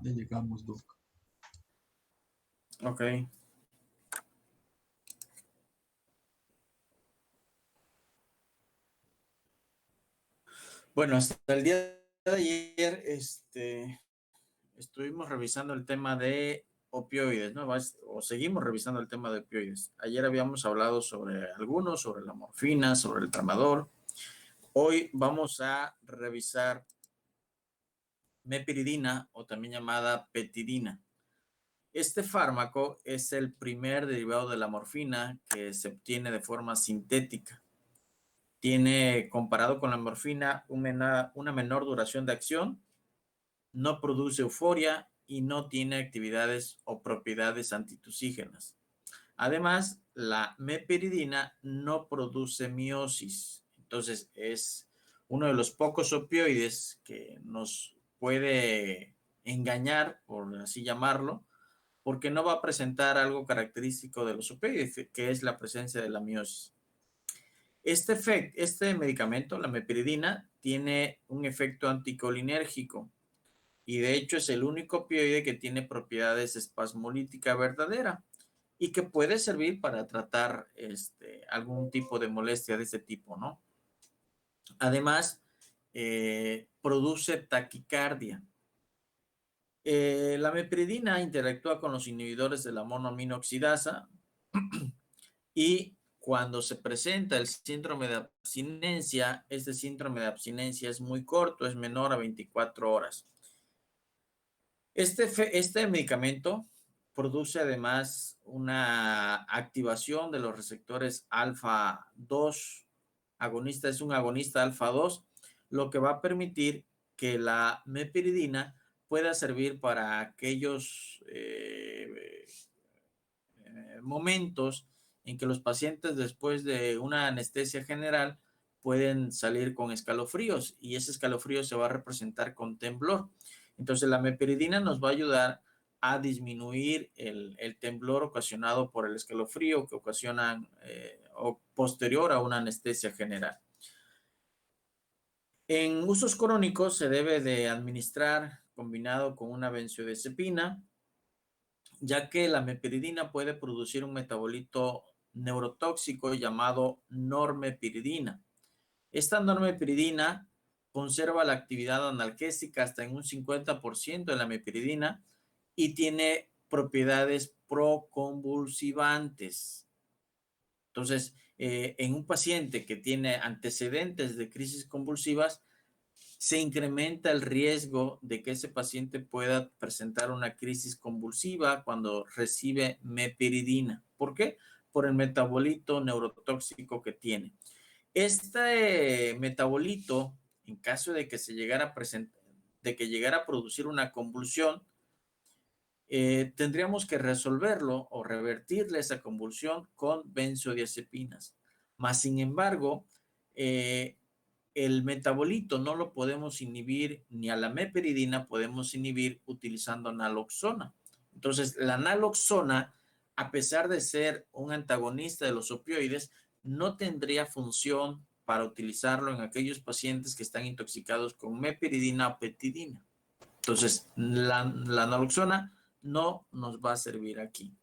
Ya llegamos, Doc. Ok. Bueno, hasta el día de ayer, estuvimos revisando el tema de opioides, ¿no? O seguimos revisando el tema de opioides. Ayer habíamos hablado sobre algunos, sobre la morfina, sobre el tramadol. Hoy vamos a revisar mepiridina, o también llamada petidina. Este fármaco es el primer derivado de la morfina que se obtiene de forma sintética. Tiene, comparado con la morfina, una menor duración de acción, no produce euforia y no tiene actividades o propiedades antitusígenas. Además, la meperidina no produce miosis. Entonces, es uno de los pocos opioides que nos puede engañar, por así llamarlo, porque no va a presentar algo característico de los opioides, que es la presencia de la miosis. Este medicamento, la meperidina, tiene un efecto anticolinérgico y de hecho es el único opioide que tiene propiedades espasmolítica verdadera y que puede servir para tratar algún tipo de molestia de este tipo, ¿no? Además, produce taquicardia. La meperidina interactúa con los inhibidores de la monoaminoxidasa y cuando se presenta el síndrome de abstinencia, este síndrome de abstinencia es muy corto, es menor a 24 horas. Este medicamento produce además una activación de los receptores alfa 2, agonista, es un agonista alfa 2, lo que va a permitir que la mepiridina pueda servir para aquellos momentos en que los pacientes después de una anestesia general pueden salir con escalofríos y ese escalofrío se va a representar con temblor. Entonces la meperidina nos va a ayudar a disminuir el temblor ocasionado por el escalofrío que ocasionan o posterior a una anestesia general. En usos crónicos se debe de administrar combinado con una benzodiazepina, ya que la meperidina puede producir un metabolito neurotóxico llamado normepiridina. Esta normepiridina conserva la actividad analgésica hasta en un 50% de la meperidina y tiene propiedades proconvulsivantes. Entonces, en un paciente que tiene antecedentes de crisis convulsivas, se incrementa el riesgo de que ese paciente pueda presentar una crisis convulsiva cuando recibe meperidina. ¿Por qué? Por el metabolito neurotóxico que tiene. Este metabolito, en caso de que se llegara a presentar, de que llegara a producir una convulsión, tendríamos que resolverlo o revertirle esa convulsión con benzodiazepinas. Más sin embargo, el metabolito no lo podemos inhibir, ni a la meperidina podemos inhibir utilizando naloxona. Entonces, la naloxona, a pesar de ser un antagonista de los opioides, no tendría función para utilizarlo en aquellos pacientes que están intoxicados con meperidina o petidina. Entonces, la naloxona no nos va a servir aquí.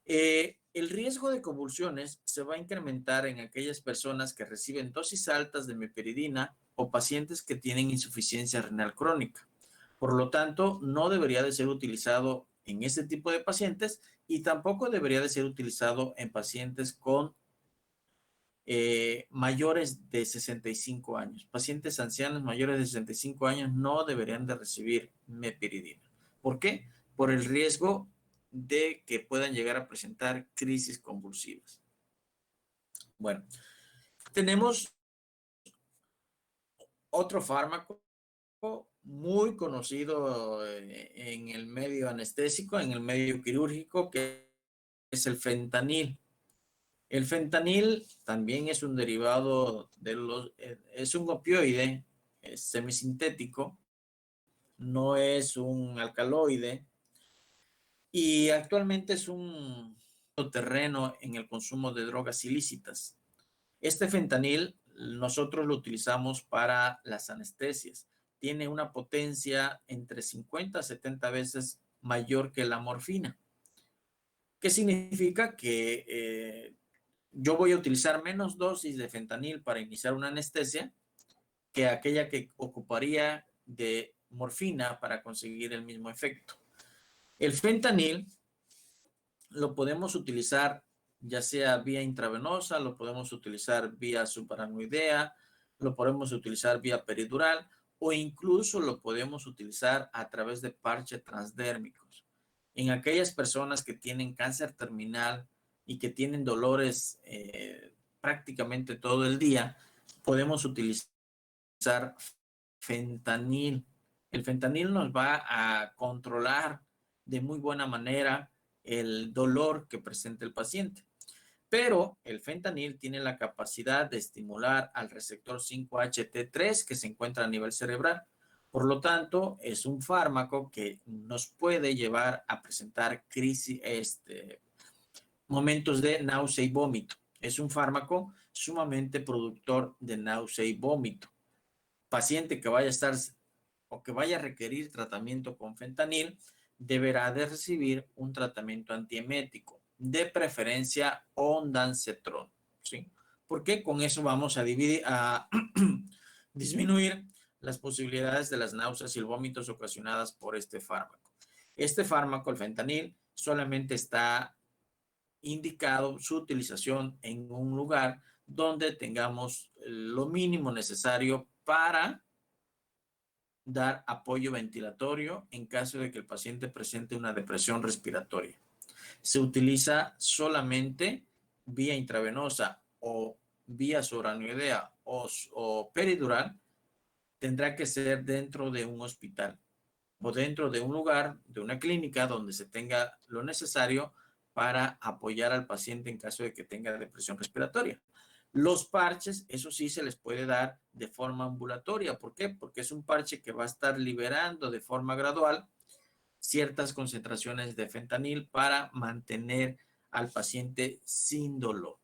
El riesgo de convulsiones se va a incrementar en aquellas personas que reciben dosis altas de meperidina o pacientes que tienen insuficiencia renal crónica. Por lo tanto, no debería de ser utilizado en este tipo de pacientes y tampoco debería de ser utilizado en pacientes con mayores de 65 años. Pacientes ancianos mayores de 65 años no deberían de recibir meperidina. ¿Por qué? Por el riesgo de que puedan llegar a presentar crisis convulsivas. Bueno, tenemos otro fármaco muy conocido en el medio anestésico, en el medio quirúrgico, que es el fentanil. El fentanil también es un derivado es un opioide, es semisintético, no es un alcaloide y actualmente es un terreno en el consumo de drogas ilícitas. Este fentanil nosotros lo utilizamos para las anestesias, tiene una potencia entre 50 a 70 veces mayor que la morfina. ¿Qué significa? Que yo voy a utilizar menos dosis de fentanil para iniciar una anestesia que aquella que ocuparía de morfina para conseguir el mismo efecto. El fentanil lo podemos utilizar ya sea vía intravenosa, lo podemos utilizar vía subaracnoidea, lo podemos utilizar vía peridural o incluso lo podemos utilizar a través de parches transdérmicos. En aquellas personas que tienen cáncer terminal y que tienen dolores prácticamente todo el día, podemos utilizar fentanil. El fentanil nos va a controlar de muy buena manera el dolor que presenta el paciente. Pero el fentanil tiene la capacidad de estimular al receptor 5-HT3 que se encuentra a nivel cerebral. Por lo tanto, es un fármaco que nos puede llevar a presentar crisis, momentos de náusea y vómito. Es un fármaco sumamente productor de náusea y vómito. Paciente que vaya a estar o que vaya a requerir tratamiento con fentanil deberá de recibir un tratamiento antiemético, de preferencia ondansetron, ¿sí? Porque con eso vamos a disminuir las posibilidades de las náuseas y el vómitos ocasionadas por este fármaco. Este fármaco, el fentanil, solamente está indicado su utilización en un lugar donde tengamos lo mínimo necesario para dar apoyo ventilatorio en caso de que el paciente presente una depresión respiratoria. Se utiliza solamente vía intravenosa o vía subaracnoidea o peridural. Tendrá que ser dentro de un hospital o dentro de un lugar, de una clínica donde se tenga lo necesario para apoyar al paciente en caso de que tenga depresión respiratoria. Los parches, eso sí se les puede dar de forma ambulatoria. ¿Por qué? Porque es un parche que va a estar liberando de forma gradual ciertas concentraciones de fentanil para mantener al paciente sin dolor.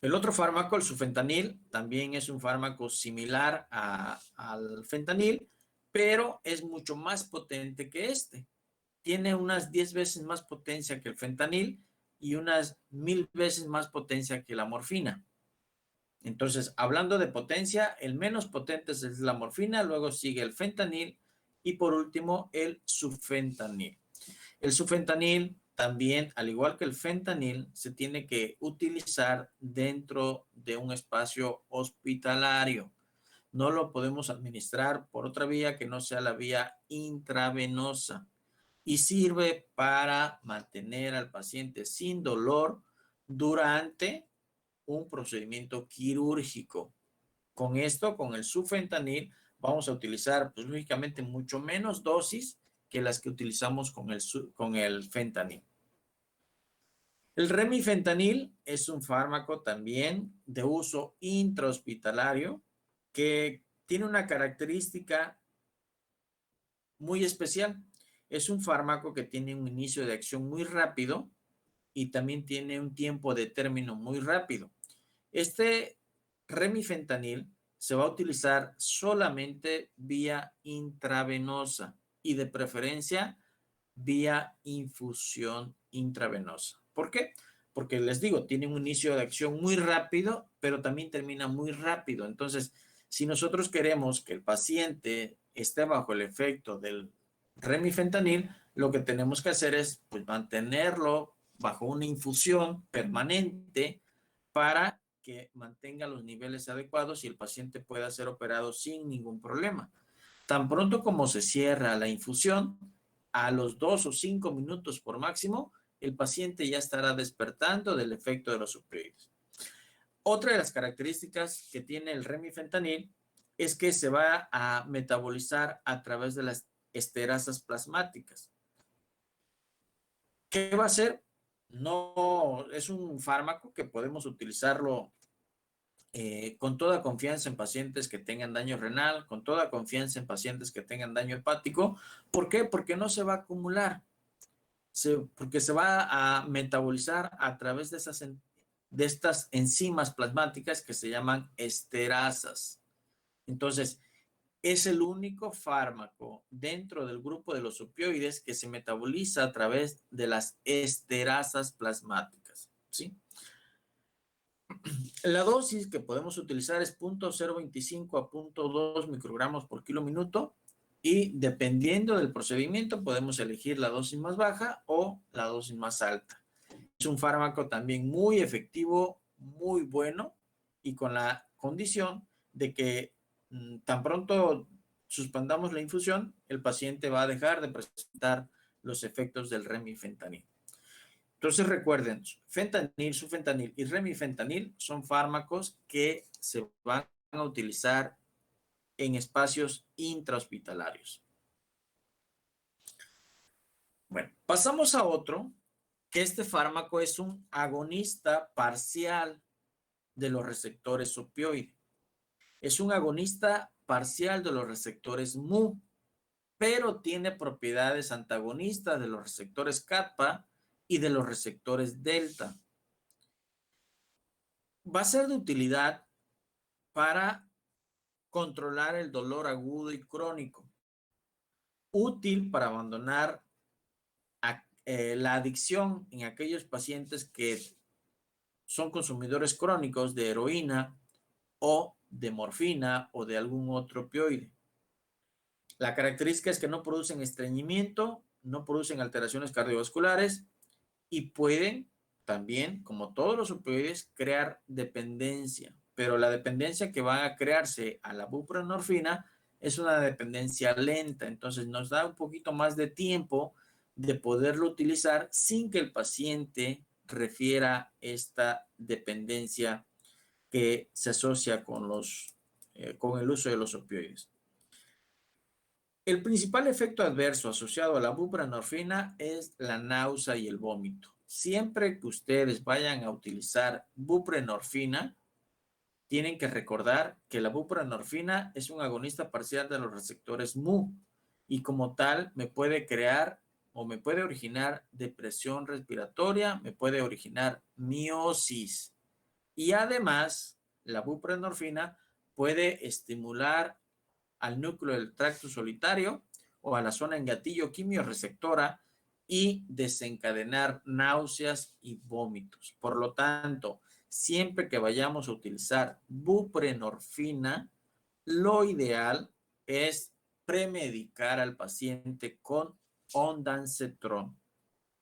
El otro fármaco, el sufentanil, también es un fármaco similar al fentanil, pero es mucho más potente que este. Tiene unas 10 veces más potencia que el fentanil y unas 1000 veces más potencia que la morfina. Entonces, hablando de potencia, el menos potente es la morfina, luego sigue el fentanil y por último el sufentanil. El sufentanil también, al igual que el fentanil, se tiene que utilizar dentro de un espacio hospitalario. No lo podemos administrar por otra vía que no sea la vía intravenosa y sirve para mantener al paciente sin dolor durante un procedimiento quirúrgico. Con esto, con el sufentanil, vamos a utilizar, pues lógicamente, mucho menos dosis que las que utilizamos con el fentanil. El remifentanil es un fármaco también de uso intrahospitalario que tiene una característica muy especial. Es un fármaco que tiene un inicio de acción muy rápido y también tiene un tiempo de término muy rápido. Este remifentanil se va a utilizar solamente vía intravenosa y de preferencia vía infusión intravenosa. ¿Por qué? Porque les digo, tiene un inicio de acción muy rápido, pero también termina muy rápido. Entonces, si nosotros queremos que el paciente esté bajo el efecto del remifentanil, lo que tenemos que hacer es pues, mantenerlo bajo una infusión permanente para que mantenga los niveles adecuados y el paciente pueda ser operado sin ningún problema. Tan pronto como se cierra la infusión, a los 2 o 5 minutos por máximo, el paciente ya estará despertando del efecto de los opioides. Otra de las características que tiene el remifentanil es que se va a metabolizar a través de las esterasas plasmáticas. ¿Qué va a hacer? No es un fármaco que podemos utilizarlo con toda confianza en pacientes que tengan daño renal, con toda confianza en pacientes que tengan daño hepático. ¿Por qué? Porque no se va a acumular, porque se va a metabolizar a través de estas enzimas plasmáticas que se llaman esterasas. Entonces, es el único fármaco dentro del grupo de los opioides que se metaboliza a través de las esterasas plasmáticas, ¿sí? La dosis que podemos utilizar es 0.025 a 0.2 microgramos por kilo minuto y dependiendo del procedimiento podemos elegir la dosis más baja o la dosis más alta. Es un fármaco también muy efectivo, muy bueno y con la condición de que tan pronto suspendamos la infusión, el paciente va a dejar de presentar los efectos del remifentanil. Entonces recuerden, fentanil, sufentanil y remifentanil son fármacos que se van a utilizar en espacios intrahospitalarios. Bueno, pasamos a otro, que este fármaco es un agonista parcial de los receptores opioides. Es un agonista parcial de los receptores mu, pero tiene propiedades antagonistas de los receptores kappa y de los receptores delta. Va a ser de utilidad para controlar el dolor agudo y crónico, útil para abandonar la adicción en aquellos pacientes que son consumidores crónicos de heroína o de morfina o de algún otro opioide. La característica es que no producen estreñimiento, no producen alteraciones cardiovasculares y pueden también, como todos los opioides, crear dependencia. Pero la dependencia que va a crearse a la buprenorfina es una dependencia lenta. Entonces nos da un poquito más de tiempo de poderlo utilizar sin que el paciente refiera esta dependencia que se asocia con el uso de los opioides. El principal efecto adverso asociado a la buprenorfina es la náusea y el vómito. Siempre que ustedes vayan a utilizar buprenorfina, tienen que recordar que la buprenorfina es un agonista parcial de los receptores mu y como tal me puede crear o me puede originar depresión respiratoria, me puede originar miosis. Y además, la buprenorfina puede estimular al núcleo del tracto solitario o a la zona en gatillo quimiorreceptora y desencadenar náuseas y vómitos. Por lo tanto, siempre que vayamos a utilizar buprenorfina, lo ideal es premedicar al paciente con ondansetron.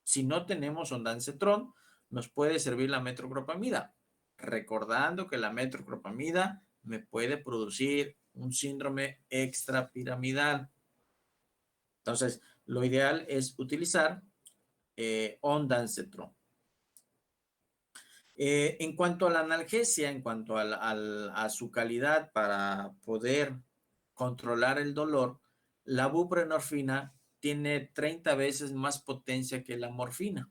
Si no tenemos ondansetron, nos puede servir la metoclopramida, recordando que la metoclopramida me puede producir un síndrome extrapiramidal. Entonces, lo ideal es utilizar ondansetron. En cuanto a la analgesia, en cuanto a su calidad para poder controlar el dolor, la buprenorfina tiene 30 veces más potencia que la morfina.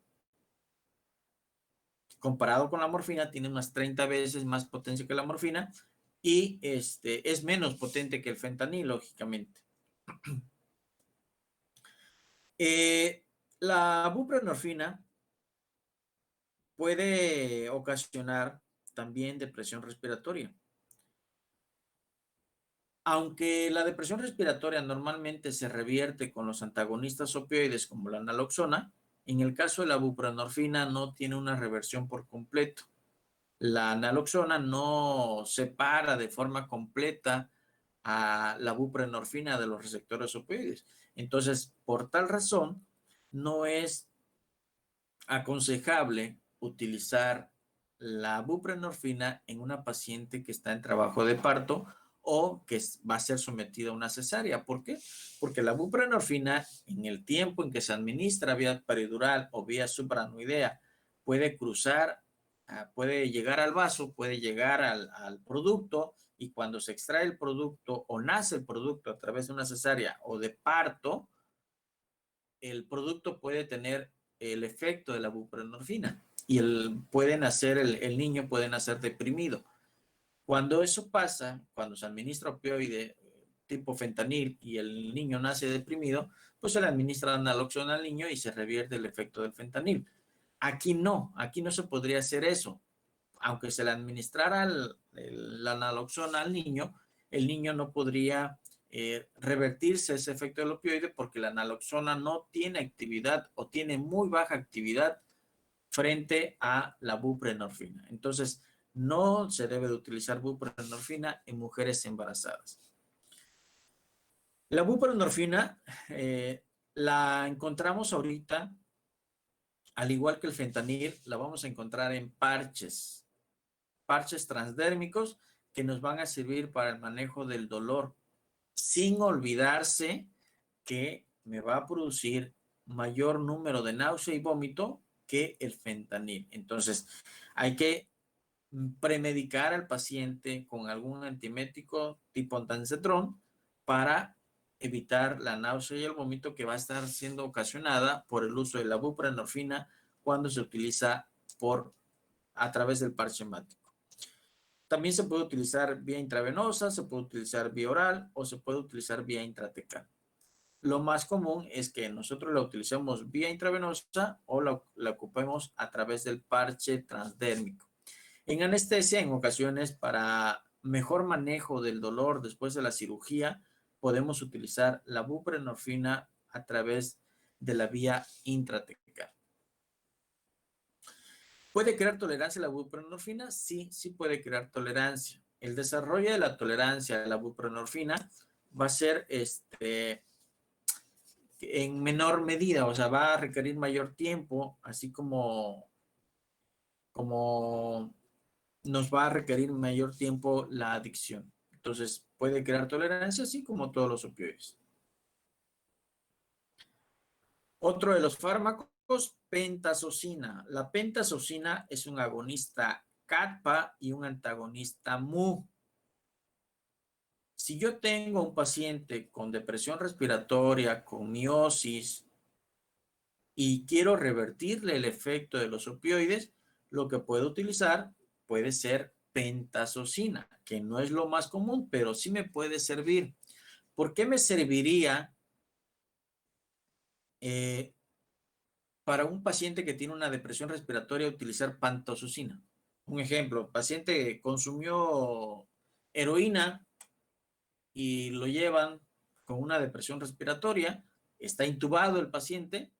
Comparado con la morfina, tiene unas 30 veces más potencia que la morfina y es menos potente que el fentanil, lógicamente. La buprenorfina puede ocasionar también depresión respiratoria. Aunque la depresión respiratoria normalmente se revierte con los antagonistas opioides como la naloxona, en el caso de la buprenorfina no tiene una reversión por completo. La naloxona no separa de forma completa a la buprenorfina de los receptores opioides. Entonces, por tal razón, no es aconsejable utilizar la buprenorfina en una paciente que está en trabajo de parto o que va a ser sometida a una cesárea. ¿Por qué? Porque la buprenorfina, en el tiempo en que se administra vía peridural o vía supraranoidea, puede cruzar, puede llegar al vaso, puede llegar al producto y cuando se extrae el producto o nace el producto a través de una cesárea o de parto, el producto puede tener el efecto de la buprenorfina y el niño puede nacer deprimido. Cuando eso pasa, cuando se administra opioide tipo fentanil y el niño nace deprimido, pues se le administra naloxona al niño y se revierte el efecto del fentanil. Aquí no se podría hacer eso. Aunque se le administrara la naloxona al niño, el niño no podría revertirse ese efecto del opioide porque la naloxona no tiene actividad o tiene muy baja actividad frente a la buprenorfina. Entonces, no se debe de utilizar buprenorfina en mujeres embarazadas. La buprenorfina la encontramos ahorita, al igual que el fentanil, la vamos a encontrar en parches transdérmicos que nos van a servir para el manejo del dolor, sin olvidarse que me va a producir mayor número de náusea y vómito que el fentanil. Entonces, hay que premedicar al paciente con algún antiemético tipo ondansetron para evitar la náusea y el vómito que va a estar siendo ocasionada por el uso de la buprenorfina cuando se utiliza a través del parche hemático. También se puede utilizar vía intravenosa, se puede utilizar vía oral o se puede utilizar vía intratecal. Lo más común es que nosotros la utilicemos vía intravenosa o la ocupemos a través del parche transdérmico. En anestesia, en ocasiones, para mejor manejo del dolor después de la cirugía, podemos utilizar la buprenorfina a través de la vía intratecal. ¿Puede crear tolerancia a la buprenorfina? Sí, sí puede crear tolerancia. El desarrollo de la tolerancia a la buprenorfina va a ser en menor medida, o sea, va a requerir mayor tiempo, así como nos va a requerir mayor tiempo la adicción. Entonces, puede crear tolerancia, así como todos los opioides. Otro de los fármacos, pentazocina. La pentazocina es un agonista kappa y un antagonista mu. Si yo tengo un paciente con depresión respiratoria, con miosis, y quiero revertirle el efecto de los opioides, lo que puedo utilizar puede ser pentazocina, que no es lo más común, pero sí me puede servir. ¿Por qué me serviría para un paciente que tiene una depresión respiratoria utilizar pentazocina? Un ejemplo, paciente consumió heroína y lo llevan con una depresión respiratoria, está intubado el paciente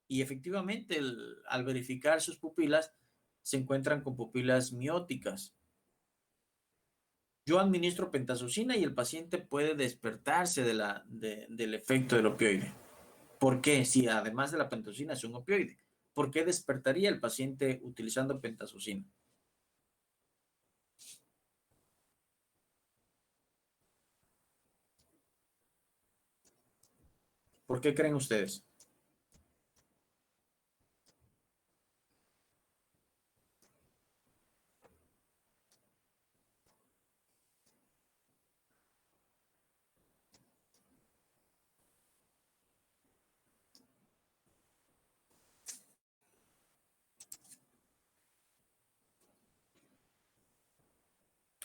y efectivamente al verificar sus pupilas se encuentran con pupilas mióticas. Yo administro pentazocina y el paciente puede despertarse del efecto del opioide. ¿Por qué? Si además de la pentazocina es un opioide, ¿por qué despertaría el paciente utilizando pentazocina? ¿Por qué creen ustedes?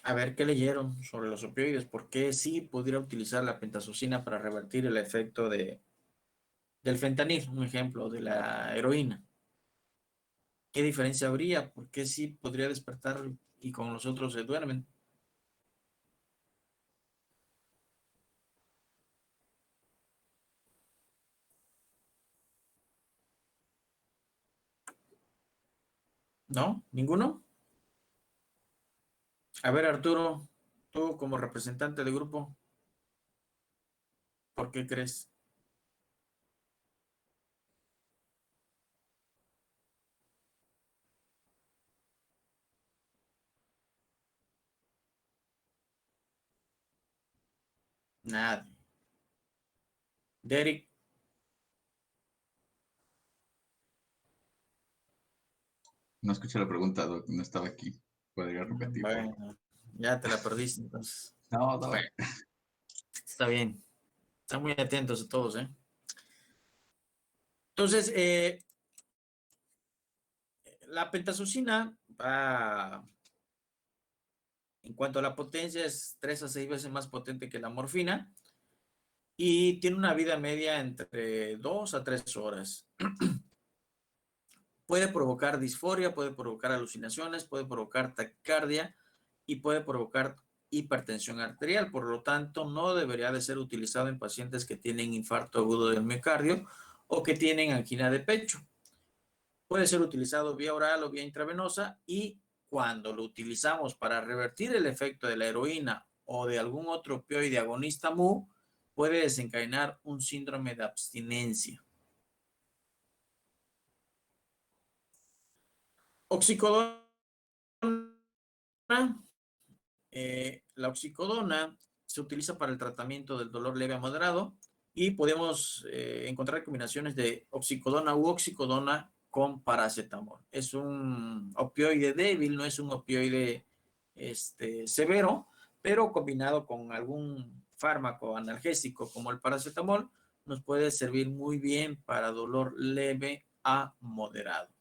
A ver qué leyeron sobre los opioides, por qué sí pudiera utilizar la pentazocina para revertir el efecto del fentanil, un ejemplo, de la heroína. ¿Qué diferencia habría? ¿Por qué sí podría despertar y con los otros se duermen? ¿No? ¿Ninguno? A ver, Arturo, tú como representante del grupo, ¿por qué crees? Nadie. Derek, No escuché la pregunta, Doc, no estaba aquí. ¿Podría repetir, por favor? bueno, ya te la perdiste entonces. No, no. Bueno, está bien. Están muy atentos a todos, ¿eh? Entonces, la pentazocina va, en cuanto a la potencia, es 3 a 6 veces más potente que la morfina y tiene una vida media entre 2 a 3 horas. Puede provocar disforia, puede provocar alucinaciones, puede provocar taquicardia y puede provocar hipertensión arterial. Por lo tanto, no debería de ser utilizado en pacientes que tienen infarto agudo del miocardio o que tienen angina de pecho. Puede ser utilizado vía oral o vía intravenosa, y cuando lo utilizamos para revertir el efecto de la heroína o de algún otro opioide agonista MU, puede desencadenar un síndrome de abstinencia. Oxicodona. La oxicodona se utiliza para el tratamiento del dolor leve a moderado, y podemos encontrar combinaciones de oxicodona u oxicodona con paracetamol. Es un opioide débil, no es un opioide severo, pero combinado con algún fármaco analgésico como el paracetamol, nos puede servir muy bien para dolor leve a moderado,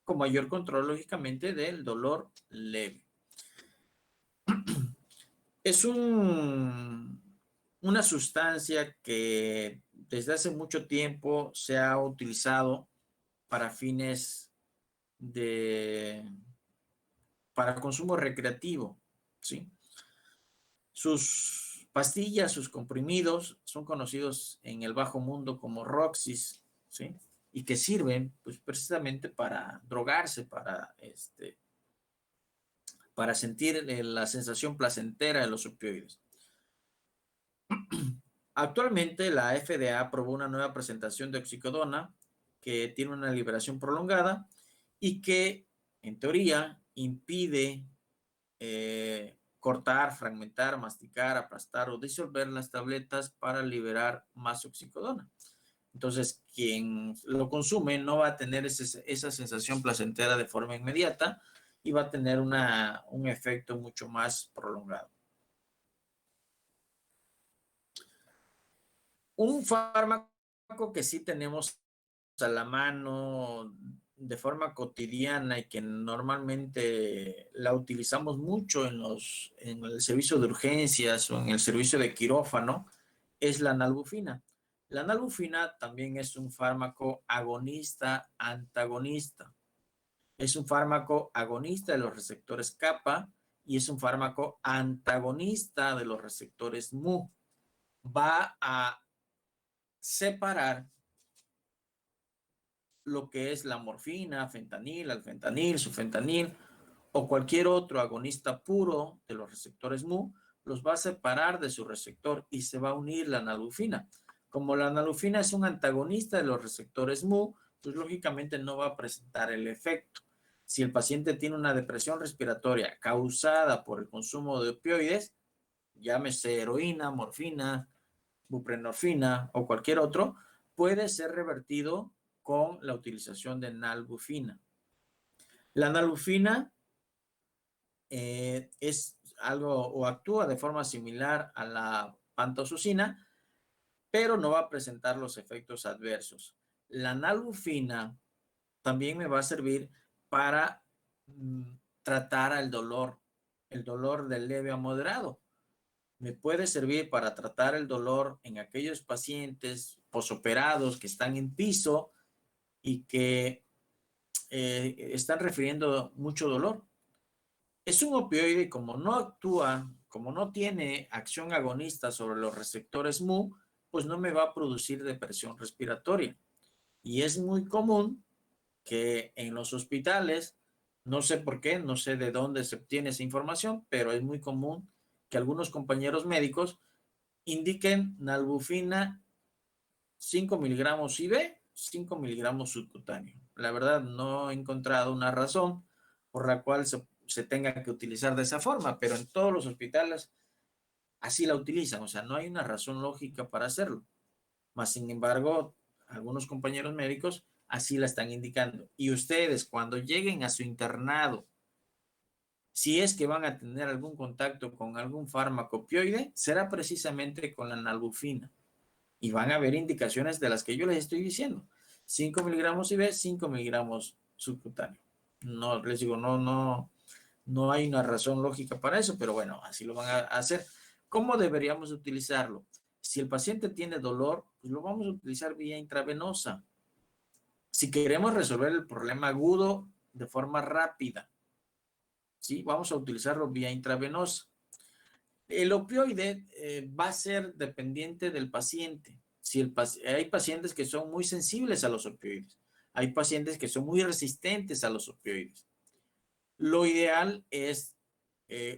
con mayor control, lógicamente, del dolor leve. Es una sustancia que desde hace mucho tiempo se ha utilizado para fines para consumo recreativo, ¿sí? Sus pastillas, sus comprimidos son conocidos en el bajo mundo como Roxis, ¿sí? Y que sirven, pues, precisamente para drogarse, para sentir la sensación placentera de los opioides. Actualmente la FDA aprobó una nueva presentación de oxicodona que tiene una liberación prolongada y que, en teoría, impide cortar, fragmentar, masticar, aplastar o disolver las tabletas para liberar más oxicodona. Entonces, quien lo consume no va a tener esa sensación placentera de forma inmediata y va a tener un efecto mucho más prolongado. Un fármaco que sí tenemos a la mano de forma cotidiana y que normalmente la utilizamos mucho en el servicio de urgencias o en el servicio de quirófano es la nalbufina. La nalbufina también es un fármaco agonista antagonista. Es un fármaco agonista de los receptores kappa y es un fármaco antagonista de los receptores mu. Va a separar lo que es la morfina, fentanil, alfentanil, sufentanil o cualquier otro agonista puro de los receptores mu, los va a separar de su receptor y se va a unir la nalbufina. Como la nalbufina es un antagonista de los receptores mu, pues lógicamente no va a presentar el efecto. Si el paciente tiene una depresión respiratoria causada por el consumo de opioides, llámese heroína, morfina, buprenorfina o cualquier otro, puede ser revertido con la utilización de nalbufina. La nalbufina es algo o actúa de forma similar a la pantosuzina, pero no va a presentar los efectos adversos. La nalbufina también me va a servir para tratar el dolor de leve a moderado. Me puede servir para tratar el dolor en aquellos pacientes posoperados que están en piso y que están refiriendo mucho dolor. Es un opioide, como no actúa, como no tiene acción agonista sobre los receptores mu, pues no me va a producir depresión respiratoria. Y es muy común que en los hospitales, no sé por qué, no sé de dónde se obtiene esa información, pero es muy común que algunos compañeros médicos indiquen nalbufina 5 miligramos IV, 5 miligramos subcutáneo. La verdad, no he encontrado una razón por la cual se tenga que utilizar de esa forma, pero en todos los hospitales así la utilizan. O sea, no hay una razón lógica para hacerlo. Más sin embargo, algunos compañeros médicos así la están indicando. Y ustedes, cuando lleguen a su internado, si es que van a tener algún contacto con algún fármaco opioide, será precisamente con la nalbufina. Y van a haber indicaciones de las que yo les estoy diciendo. 5 miligramos IV, 5 miligramos subcutáneo. No, les digo, no hay una razón lógica para eso, pero bueno, así lo van a hacer. ¿Cómo deberíamos utilizarlo? Si el paciente tiene dolor, pues lo vamos a utilizar vía intravenosa. Si queremos resolver el problema agudo de forma rápida, ¿sí? Vamos a utilizarlo vía intravenosa. El opioide va a ser dependiente del paciente. Si hay pacientes que son muy sensibles a los opioides. Hay pacientes que son muy resistentes a los opioides. Lo ideal es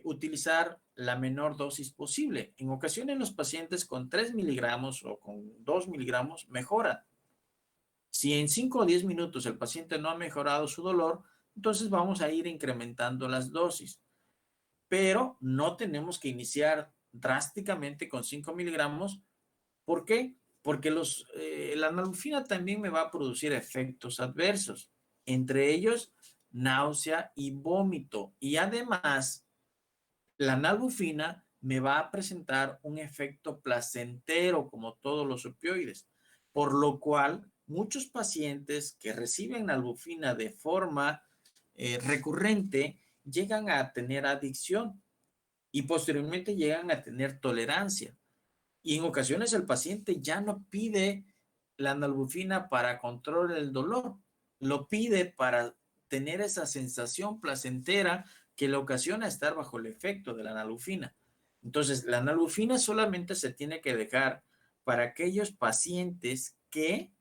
utilizar la menor dosis posible. En ocasiones los pacientes con 3 miligramos o con 2 miligramos mejoran. Si en 5 o 10 minutos el paciente no ha mejorado su dolor, entonces vamos a ir incrementando las dosis. Pero no tenemos que iniciar drásticamente con 5 miligramos. ¿Por qué? Porque la nalmefina también me va a producir efectos adversos, entre ellos náusea y vómito. Y además, la nalmefina me va a presentar un efecto placentero como todos los opioides, por lo cual muchos pacientes que reciben nalmefina de forma recurrente llegan a tener adicción y posteriormente llegan a tener tolerancia. Y en ocasiones el paciente ya no pide la nalmefina para control del dolor, lo pide para tener esa sensación placentera que le ocasiona estar bajo el efecto de la nalmefina. Entonces, la nalmefina solamente se tiene que dejar para aquellos pacientes que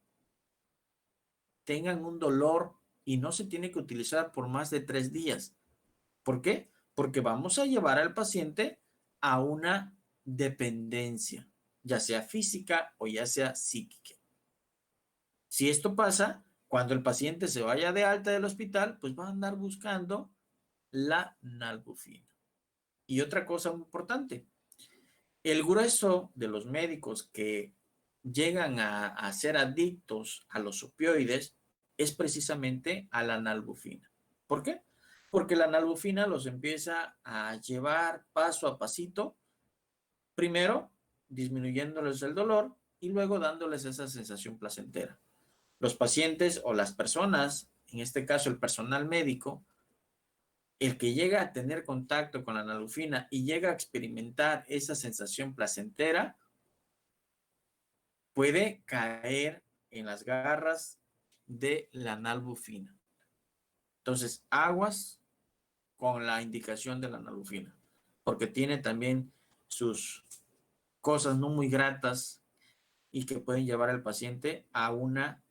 tengan un dolor y no se tiene que utilizar por más de 3 días. ¿Por qué? Porque vamos a llevar al paciente a una dependencia, ya sea física o ya sea psíquica. Si esto pasa, cuando el paciente se vaya de alta del hospital, pues va a andar buscando la nalmefina. Y otra cosa muy importante, el grueso de los médicos que llegan a ser adictos a los opioides es precisamente a la nalmefina. ¿Por qué? Porque la nalmefina los empieza a llevar paso a pasito, primero disminuyéndoles el dolor y luego dándoles esa sensación placentera. Los pacientes o las personas, en este caso el personal médico, el que llega a tener contacto con la nalmefina y llega a experimentar esa sensación placentera, puede caer en las garras de la nalmefina. Entonces, aguas con la indicación de la nalmefina, porque tiene también sus cosas no muy gratas y que pueden llevar al paciente a una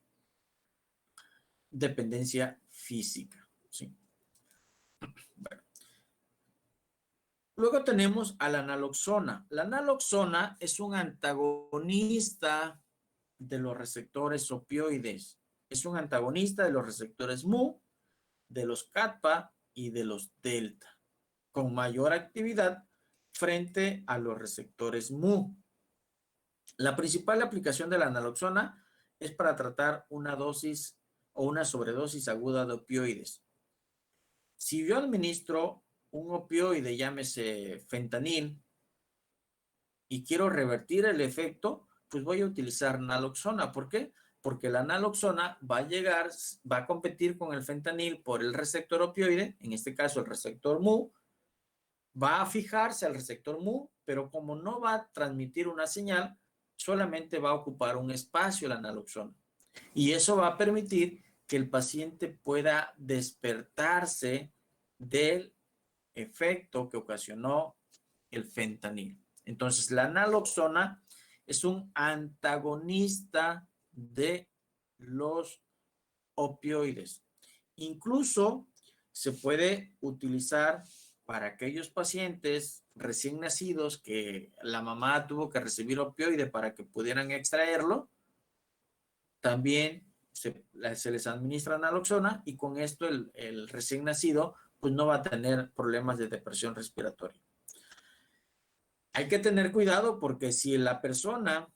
dependencia física. ¿Sí? Bueno. Luego tenemos a la naloxona. La naloxona es un antagonista de los receptores opioides. Es un antagonista de los receptores mu, de los kappa y de los delta, con mayor actividad frente a los receptores mu. La principal aplicación de la naloxona es para tratar una dosis o una sobredosis aguda de opioides. Si yo administro un opioide, llámese fentanil, y quiero revertir el efecto, pues voy a utilizar naloxona. ¿Por qué? Porque la naloxona va a competir con el fentanil por el receptor opioide, en este caso el receptor mu, va a fijarse al receptor mu, pero como no va a transmitir una señal, solamente va a ocupar un espacio la naloxona. Y eso va a permitir que el paciente pueda despertarse del efecto que ocasionó el fentanil. Entonces, la naloxona es un antagonista de los opioides. Incluso se puede utilizar para aquellos pacientes recién nacidos que la mamá tuvo que recibir opioide para que pudieran extraerlo. También se les administra naloxona y con esto el recién nacido pues no va a tener problemas de depresión respiratoria. Hay que tener cuidado porque si la persona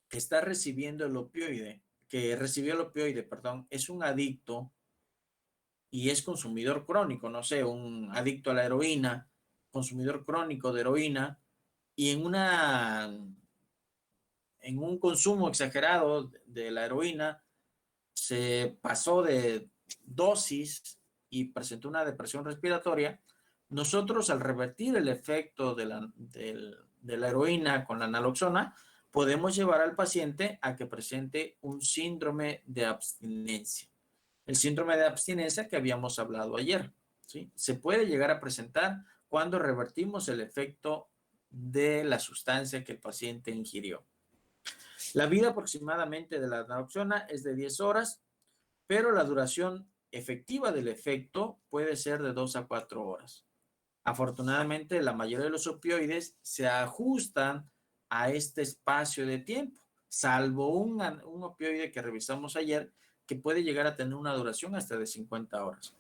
que está recibiendo el opioide, que recibió el opioide, perdón, es un adicto y es consumidor crónico, no sé, un adicto a la heroína, consumidor crónico de heroína, y en un consumo exagerado de la heroína, se pasó de dosis y presentó una depresión respiratoria, nosotros al revertir el efecto de la heroína con la naloxona, podemos llevar al paciente a que presente un síndrome de abstinencia. El síndrome de abstinencia que habíamos hablado ayer, ¿sí? Se puede llegar a presentar cuando revertimos el efecto de la sustancia que el paciente ingirió. La vida aproximadamente de la naloxona es de 10 horas, pero la duración efectiva del efecto puede ser de 2 a 4 horas. Afortunadamente, la mayoría de los opioides se ajustan a este espacio de tiempo, salvo un opioide que revisamos ayer, que puede llegar a tener una duración hasta de 50 horas.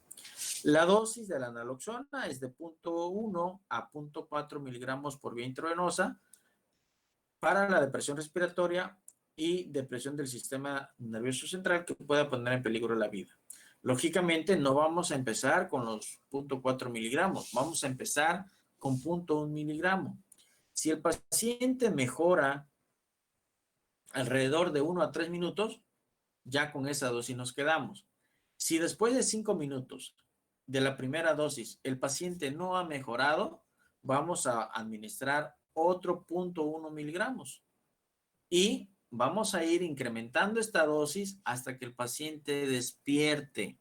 La dosis de la naloxona es de 0.1 a 0.4 miligramos por vía intravenosa para la depresión respiratoria y depresión del sistema nervioso central que pueda poner en peligro la vida. Lógicamente, no vamos a empezar con los 0.4 miligramos, vamos a empezar con 0.1 miligramo. Si el paciente mejora alrededor de 1 a 3 minutos, ya con esa dosis nos quedamos. Si después de 5 minutos de la primera dosis el paciente no ha mejorado, vamos a administrar otro 0.1 miligramos y vamos a ir incrementando esta dosis hasta que el paciente despierte.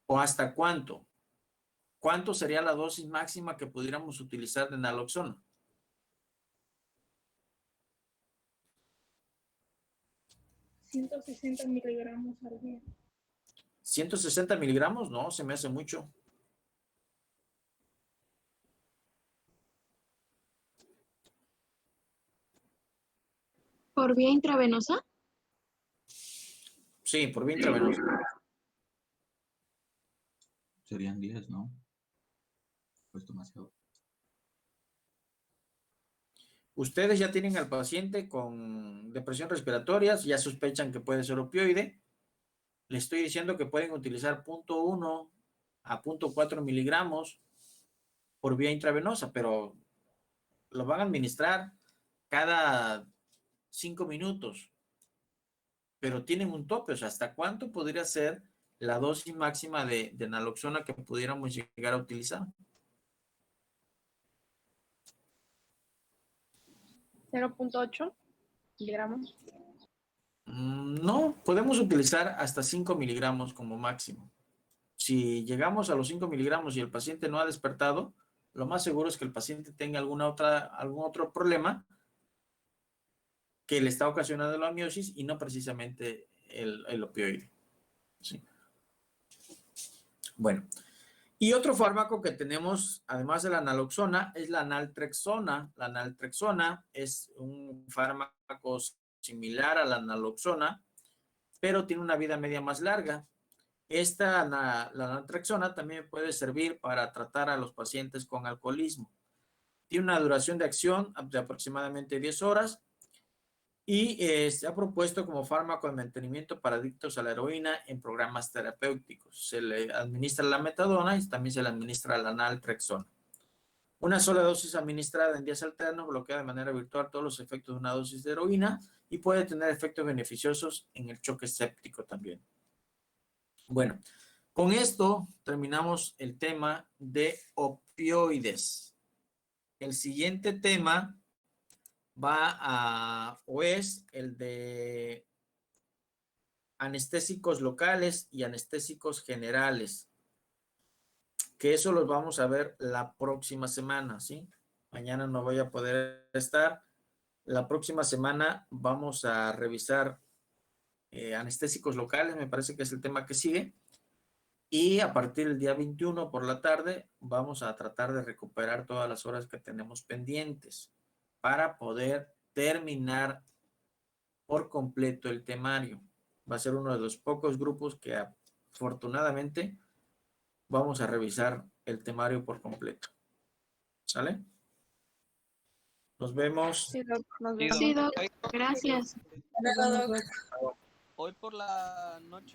¿O hasta cuánto? ¿Cuánto sería la dosis máxima que pudiéramos utilizar de naloxona? 160 miligramos al día. 160 miligramos, no, se me hace mucho. ¿Por vía intravenosa? Sí, por vía intravenosa. Serían 10, ¿no? Pues demasiado. Ustedes ya tienen al paciente con depresión respiratoria, ya sospechan que puede ser opioide. Le estoy diciendo que pueden utilizar 0.1 a 0.4 miligramos por vía intravenosa, pero lo van a administrar cada 5 minutos. Pero tienen un tope, o sea, ¿hasta cuánto podría ser la dosis máxima de naloxona que pudiéramos llegar a utilizar? 0.8 miligramos. No, podemos utilizar hasta 5 miligramos como máximo. Si llegamos a los 5 miligramos y el paciente no ha despertado, lo más seguro es que el paciente tenga algún otro problema que le está ocasionando la miosis y no precisamente el opioide. ¿Sí? Bueno, y otro fármaco que tenemos, además de la naloxona, es la naltrexona. La naltrexona es un fármaco similar a la naloxona, pero tiene una vida media más larga. La naltrexona también puede servir para tratar a los pacientes con alcoholismo. Tiene una duración de acción de aproximadamente 10 horas y se ha propuesto como fármaco de mantenimiento para adictos a la heroína en programas terapéuticos. Se le administra la metadona y también se le administra la naltrexona. Una sola dosis administrada en días alternos bloquea de manera virtual todos los efectos de una dosis de heroína y puede tener efectos beneficiosos en el choque séptico también. Bueno, con esto terminamos el tema de opioides. El siguiente tema es el de anestésicos locales y anestésicos generales, que eso los vamos a ver la próxima semana, ¿sí? Mañana no voy a poder estar. La próxima semana vamos a revisar anestésicos locales, me parece que es el tema que sigue. Y a partir del día 21 por la tarde vamos a tratar de recuperar todas las horas que tenemos pendientes para poder terminar por completo el temario. Va a ser uno de los pocos grupos que afortunadamente vamos a revisar el temario por completo. ¿Sale? Nos vemos. Sí, doc, nos vemos. Sí, doc. Gracias. Nos vemos, doc. Hoy por la noche